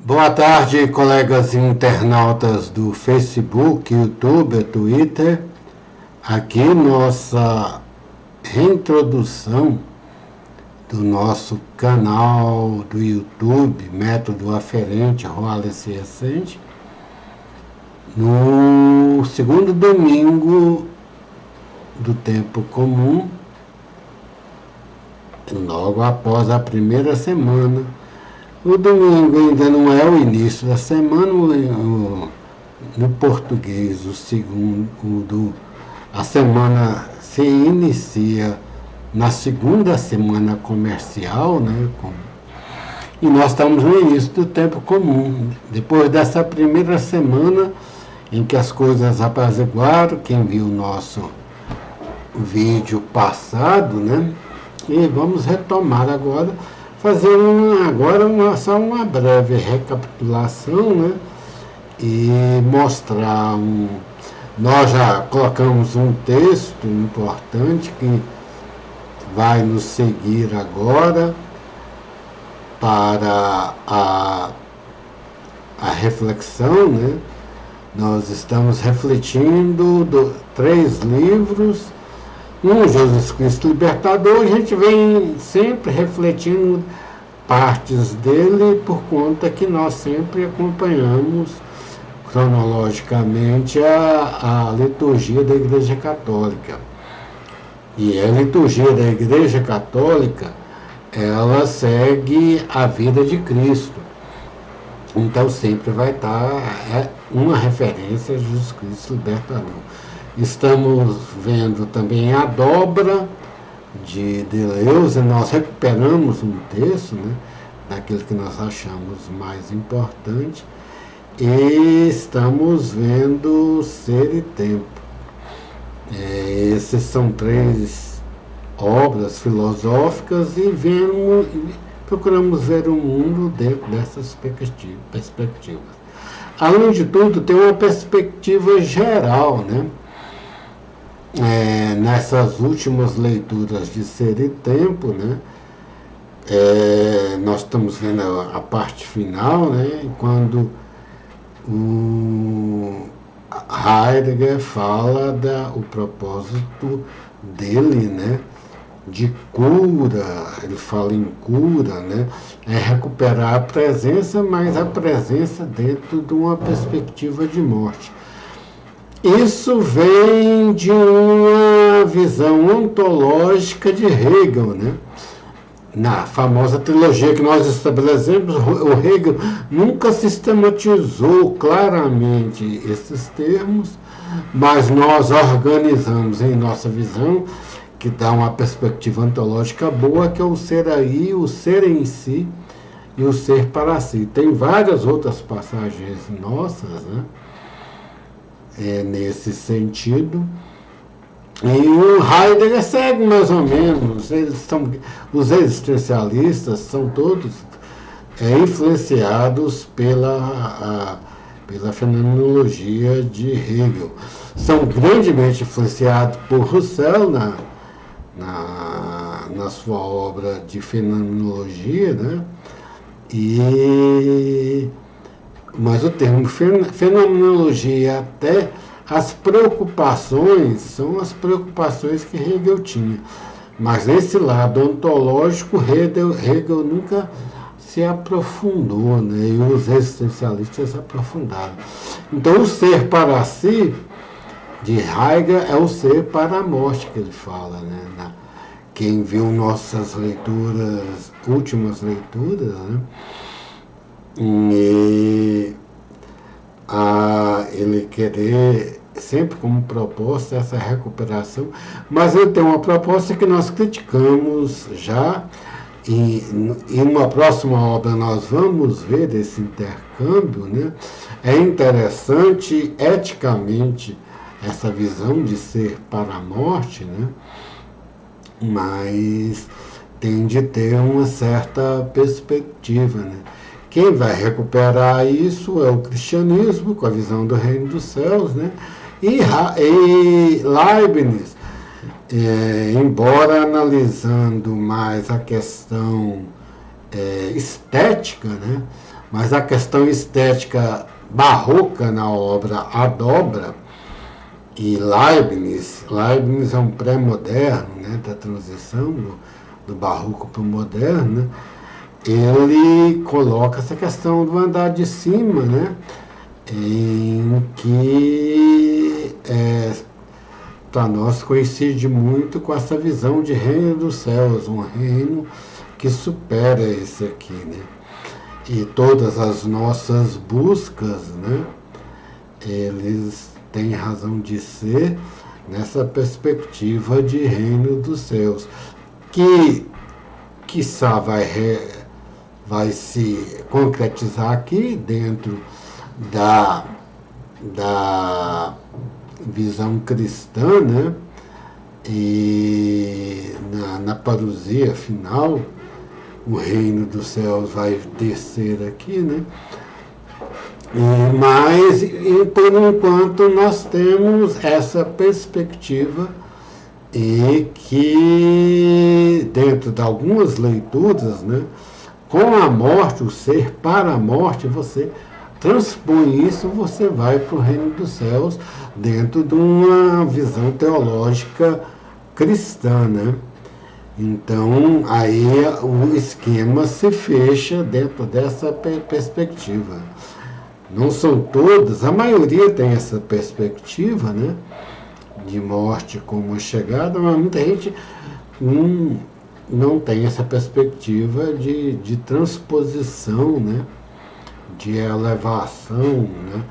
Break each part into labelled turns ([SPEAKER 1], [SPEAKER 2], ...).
[SPEAKER 1] Boa tarde, colegas internautas do Facebook, YouTube, Twitter. Aqui nossa reintrodução do nosso canal do YouTube, Método Aferente Wallace Recente, no segundo domingo do tempo comum, logo após a primeira semana. O domingo ainda não é o início da semana, no português, a semana se inicia na segunda semana comercial, né? E nós estamos no início do tempo comum. Depois dessa primeira semana em que as coisas apaziguaram, quem viu o nosso vídeo passado, né? E vamos retomar agora, fazer só uma breve recapitulação, né? E mostrar nós já colocamos um texto importante que vai nos seguir agora para a reflexão, né? Nós estamos refletindo 3 livros, Jesus Cristo Libertador. A gente vem sempre refletindo partes dele por conta que nós sempre acompanhamos cronologicamente a liturgia da Igreja Católica. E a liturgia da Igreja Católica, ela segue a vida de Cristo. Então sempre vai estar uma referência a Jesus Cristo Libertador. Estamos vendo também a dobra de Deleuze. Nós recuperamos um texto, né, daquilo que nós achamos mais importante, e estamos vendo Ser e Tempo. Essas são 3 obras filosóficas e procuramos ver o mundo dentro dessas perspectivas. Além de tudo, tem uma perspectiva geral, né? Nessas últimas leituras de Ser e Tempo, né? Nós estamos vendo a parte final, né? Quando o Heidegger fala o propósito dele, né? De cura, ele fala em cura, né? Recuperar a presença, mas a presença dentro de uma perspectiva de morte. Isso vem de uma visão ontológica de Hegel, né? Na famosa trilogia que nós estabelecemos, o Hegel nunca sistematizou claramente esses termos, mas nós organizamos em nossa visão, que dá uma perspectiva ontológica boa, que é o ser aí, o ser em si e o ser para si. Tem várias outras passagens nossas, né? Nesse sentido. E o Heidegger segue mais ou menos. Os existencialistas são todos influenciados pela fenomenologia de Hegel. São grandemente influenciados por Husserl na sua obra de fenomenologia, né? Mas o termo fenomenologia, até as preocupações, são as preocupações que Hegel tinha. Mas nesse lado ontológico, Hegel nunca se aprofundou, né? E os existencialistas se aprofundaram. Então, o ser para si, de Heidegger, é o ser para a morte que ele fala, né? Quem viu nossas últimas leituras, né? Ele querer sempre como proposta essa recuperação, mas ele tem uma proposta que nós criticamos já, e em uma próxima obra nós vamos ver esse intercâmbio, né? É interessante eticamente essa visão de ser para a morte, né? Mas tem de ter uma certa perspectiva, né? Quem vai recuperar isso é o cristianismo, com a visão do reino dos céus, né? E Leibniz, embora analisando mais a questão estética, né? Mas a questão estética barroca na obra A Dobra, e Leibniz é um pré-moderno, né, da transição do barroco para o moderno, né? Ele coloca essa questão do andar de cima, né, em que para nós coincide muito com essa visão de reino dos céus, um reino que supera esse aqui, né? E todas as nossas buscas, né, eles têm razão de ser nessa perspectiva de reino dos céus, que quiçá vai se concretizar aqui dentro da visão cristã, né? E na parousia final, o reino dos céus vai descer aqui, né? Mas, por enquanto, nós temos essa perspectiva e que, dentro de algumas leituras, né, com a morte, o ser para a morte, você transpõe isso, você vai para o reino dos céus dentro de uma visão teológica cristã, né? Então, aí o esquema se fecha dentro dessa perspectiva. Não são todas, a maioria tem essa perspectiva, né, de morte como chegada, mas muita gente não tem essa perspectiva de transposição, né, de elevação, né,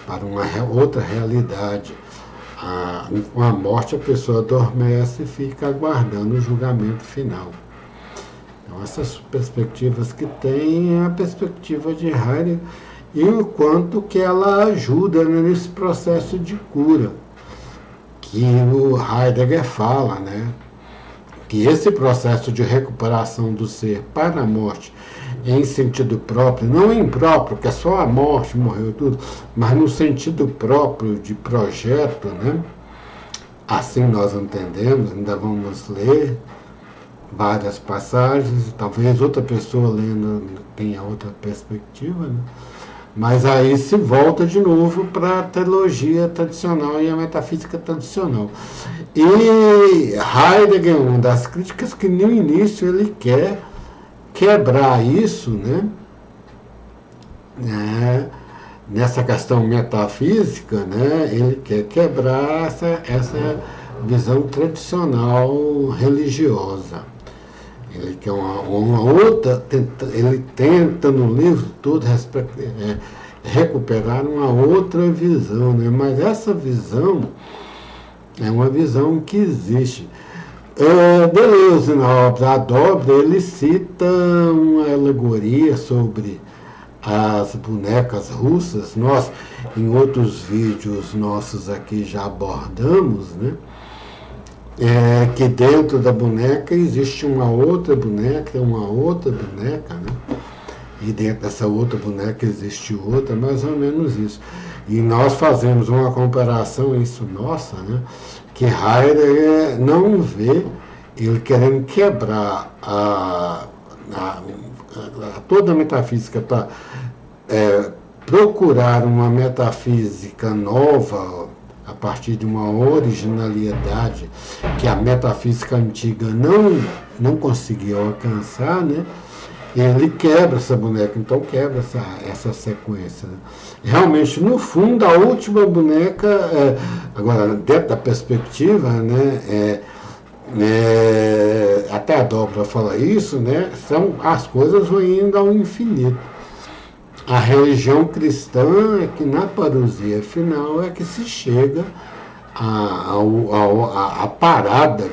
[SPEAKER 1] para uma outra realidade. Com a morte a pessoa adormece e fica aguardando o julgamento final. Então, essas perspectivas que tem é a perspectiva de Heidegger e o quanto que ela ajuda, né, nesse processo de cura, que o Heidegger fala, né, que esse processo de recuperação do ser para a morte em sentido próprio, não impróprio, que é só a morte, morreu tudo, mas no sentido próprio de projeto, né? Assim nós entendemos, ainda vamos ler várias passagens, talvez outra pessoa lendo tenha outra perspectiva, né? Mas aí se volta de novo para a teologia tradicional e a metafísica tradicional. E Heidegger, uma das críticas que no início ele quer quebrar isso, né? Nessa questão metafísica, né? Ele quer quebrar essa visão tradicional religiosa. Ele quer uma outra, ele tenta no livro todo recuperar uma outra visão, né? Mas essa visão é uma visão que existe. Deleuze, na obra A Dobra, ele cita uma alegoria sobre as bonecas russas. Nós, em outros vídeos nossos aqui, já abordamos, né? Que dentro da boneca existe uma outra boneca, né? E dentro dessa outra boneca existe outra, mais ou menos isso. E nós fazemos uma comparação, isso nossa, né? Que Heidegger não vê ele querendo quebrar toda a metafísica para procurar uma metafísica nova a partir de uma originalidade que a metafísica antiga não conseguiu alcançar, né? Ele quebra essa boneca, então quebra essa sequência, né? Realmente, no fundo, a última boneca, agora, dentro da perspectiva, né, até a Dobra fala isso, né, as coisas vão indo ao infinito. A religião cristã é que na parousia final é que se chega à parada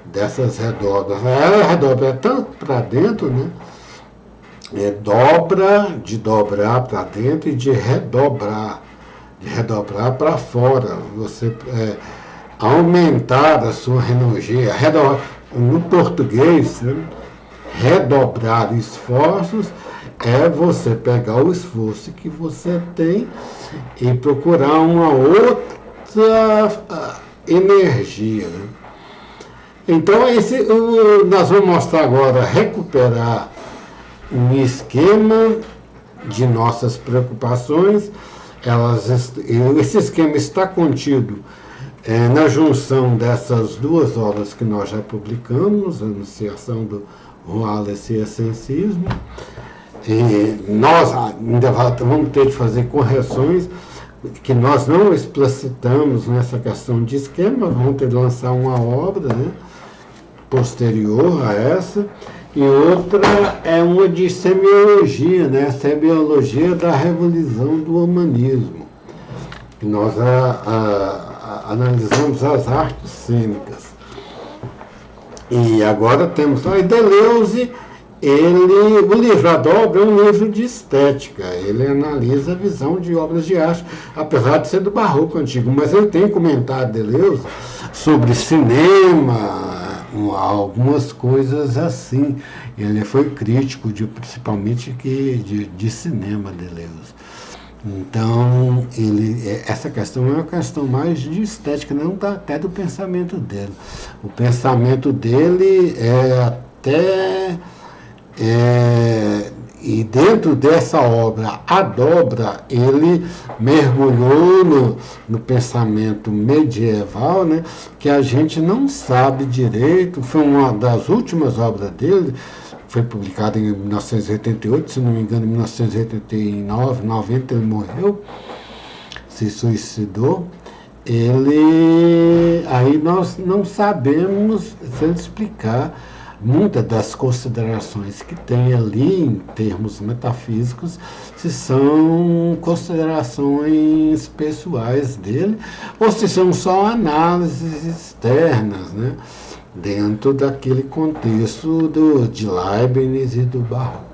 [SPEAKER 1] dessas redobras. A redobra é tanto para dentro, né? De dobrar para dentro e de redobrar para fora. Você aumentar a sua energia. No português, né? Redobrar esforços é você pegar o esforço que você tem e procurar uma outra energia, né? Então, nós vamos mostrar agora, recuperar um esquema de nossas preocupações. Esse esquema está contido na junção dessas duas obras que nós já publicamos, a Anunciação do Wallace e Essencismo. E nós ainda vamos ter de fazer correções que nós não explicitamos nessa questão de esquema, vamos ter de lançar uma obra, né, posterior a essa, e outra é uma de semiologia, né, a semiologia da revolução do humanismo. Nós analisamos as artes cênicas. E agora temos lá, e Deleuze, o livro A Dobra é um livro de estética, ele analisa a visão de obras de arte, apesar de ser do barroco antigo, mas ele tem comentado Deleuze sobre cinema, algumas coisas assim. Ele foi crítico principalmente de cinema, Deleuze. Então, essa questão é uma questão mais de estética, não até do pensamento dele. O pensamento dele e dentro dessa obra, A Dobra, ele mergulhou no pensamento medieval, né, que a gente não sabe direito. Foi uma das últimas obras dele, foi publicada em 1988, se não me engano, em 1989, 90 ele morreu, se suicidou. Aí nós não sabemos se ele explicar muitas das considerações que tem ali em termos metafísicos, se são considerações pessoais dele, ou se são só análises externas, né, dentro daquele contexto de Leibniz e do Barroco.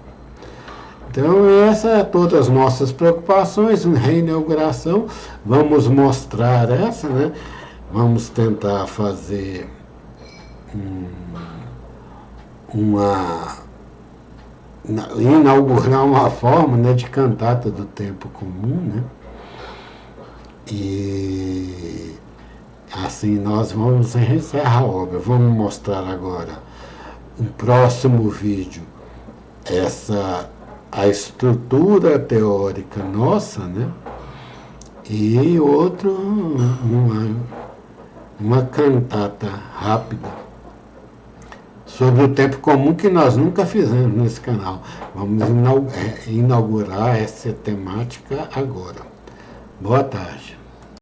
[SPEAKER 1] Então, essas são todas as nossas preocupações em reinauguração. Vamos mostrar essa, né? Vamos tentar fazer inaugurar uma forma, né, de cantata do tempo comum, né? E assim nós vamos encerrar a obra. Vamos mostrar agora no próximo vídeo a estrutura teórica nossa, né? E outro, uma cantata rápida sobre o tempo comum, que nós nunca fizemos nesse canal. Vamos inaugurar essa temática agora. Boa tarde.